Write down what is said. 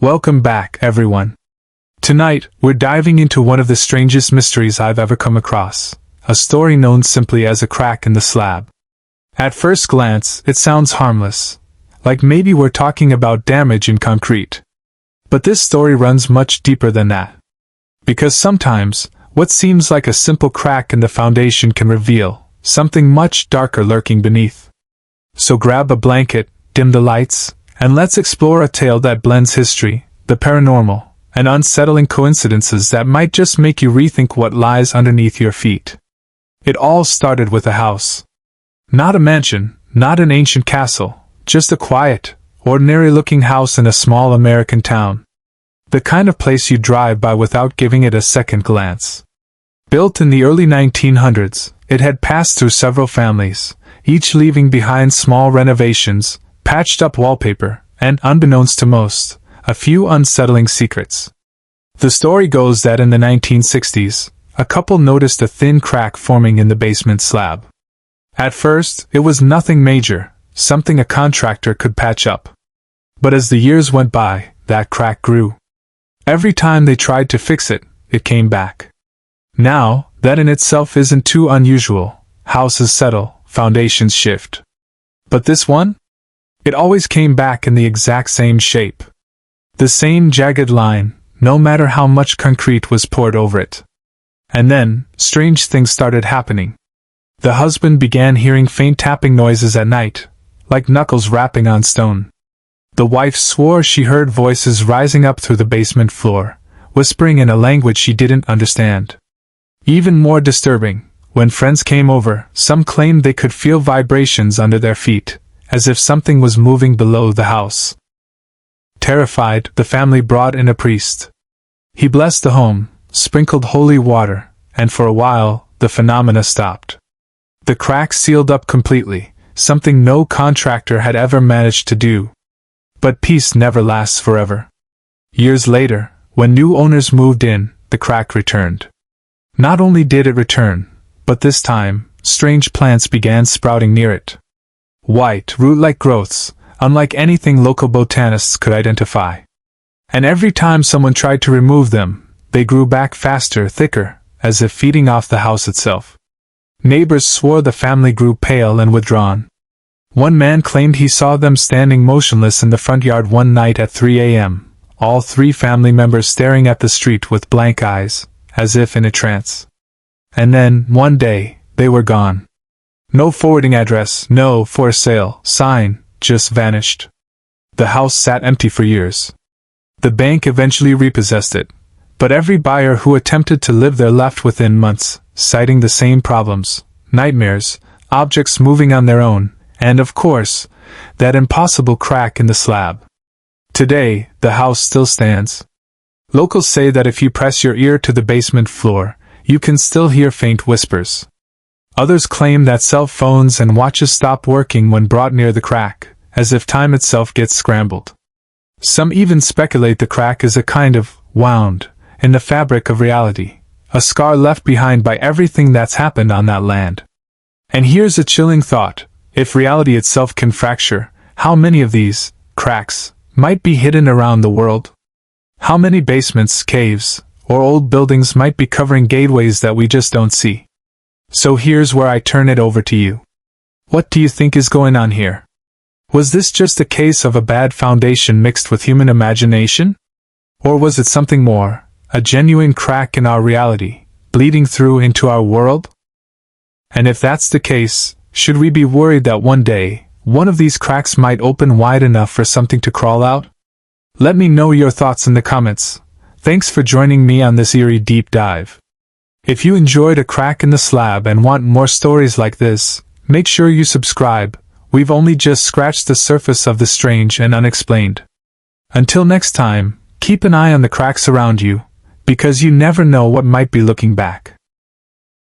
Welcome back, everyone. Tonight, we're diving into one of the strangest mysteries I've ever come across, a story known simply as a crack in the slab. At first glance, it sounds harmless, like maybe we're talking about damage in concrete. But this story runs much deeper than that. Because sometimes, what seems like a simple crack in the foundation can reveal something much darker lurking beneath. So grab a blanket, dim the lights, and let's explore a tale that blends history, the paranormal, and unsettling coincidences that might just make you rethink what lies underneath your feet. It all started with a house. Not a mansion, not an ancient castle, just a quiet, ordinary-looking house in a small American town. The kind of place you drive by without giving it a second glance. Built in the early 1900s, it had passed through several families, each leaving behind small renovations, patched-up wallpaper, and, unbeknownst to most, a few unsettling secrets. The story goes that in the 1960s, a couple noticed a thin crack forming in the basement slab. At first, it was nothing major, something a contractor could patch up. But as the years went by, that crack grew. Every time they tried to fix it, it came back. Now, that in itself isn't too unusual. Houses settle, foundations shift. But this one? It always came back in the exact same shape. The same jagged line, no matter how much concrete was poured over it. And then, strange things started happening. The husband began hearing faint tapping noises at night, like knuckles rapping on stone. The wife swore she heard voices rising up through the basement floor, whispering in a language she didn't understand. Even more disturbing, when friends came over, some claimed they could feel vibrations under their feet, as if something was moving below the house. Terrified, the family brought in a priest. He blessed the home, sprinkled holy water, and for a while, the phenomena stopped. The crack sealed up completely, something no contractor had ever managed to do. But peace never lasts forever. Years later, when new owners moved in, the crack returned. Not only did it return, but this time, strange plants began sprouting near it. White, root-like growths, unlike anything local botanists could identify. And every time someone tried to remove them, they grew back faster, thicker, as if feeding off the house itself. Neighbors swore the family grew pale and withdrawn. One man claimed he saw them standing motionless in the front yard one night at 3 a.m., all three family members staring at the street with blank eyes, as if in a trance. And then, one day, they were gone. No forwarding address, no for sale sign, just vanished. The house sat empty for years. The bank eventually repossessed it, but every buyer who attempted to live there left within months, citing the same problems, nightmares, objects moving on their own, and of course, that impossible crack in the slab. Today, the house still stands. Locals say that if you press your ear to the basement floor, you can still hear faint whispers. Others claim that cell phones and watches stop working when brought near the crack, as if time itself gets scrambled. Some even speculate the crack is a kind of wound in the fabric of reality, a scar left behind by everything that's happened on that land. And here's a chilling thought: if reality itself can fracture, how many of these cracks might be hidden around the world? How many basements, caves, or old buildings might be covering gateways that we just don't see? So here's where I turn it over to you. What do you think is going on here? Was this just a case of a bad foundation mixed with human imagination? Or was it something more, a genuine crack in our reality, bleeding through into our world? And if that's the case, should we be worried that one day, one of these cracks might open wide enough for something to crawl out? Let me know your thoughts in the comments. Thanks for joining me on this eerie deep dive. If you enjoyed A Crack in the Slab and want more stories like this, make sure you subscribe. We've only just scratched the surface of the strange and unexplained. Until next time, keep an eye on the cracks around you, because you never know what might be looking back.